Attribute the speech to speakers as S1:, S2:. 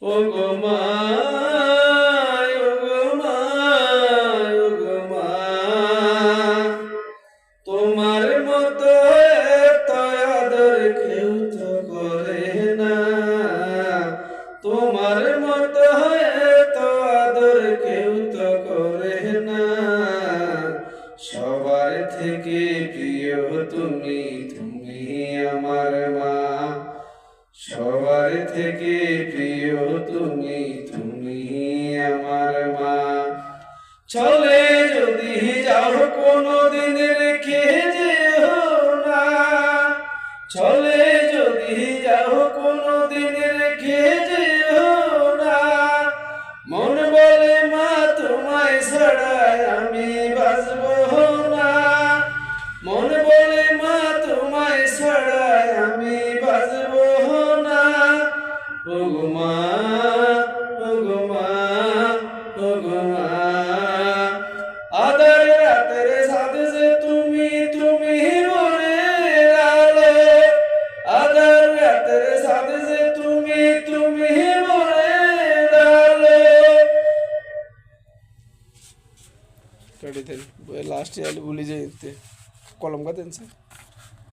S1: ও গো মা, ও গো মা, ও গো মা, তোমার মতো এত আদর কেউ তো করে না, তোমার মতো এত আদর কেউ তো করে না। সবার থেকে প্রিয় তুমি, তুমি আমার মা। সবার থেকে প্রিয় তুমি, তুমি আমার মা। চলে যদি যাও কোনোদিন রেখে যেও না, চলে যদি যাও কোনোদিন রেখে যেও না। মন বলে মা তোমায় ছাড়া আমি বাঁচবো না, মন বলে মা তোমায় ছাড়া আমি বাঁচবো না। ও গো মা, ও গো মা, ও গো মা, আধার রাতের সাথে যে তুমি, তুমি ভোরের আলো। আধার রাতের সাথে যে তুমি, তুমি ভোরের আলো। লাস্ট ভুলে যাই কলম का त्यांचं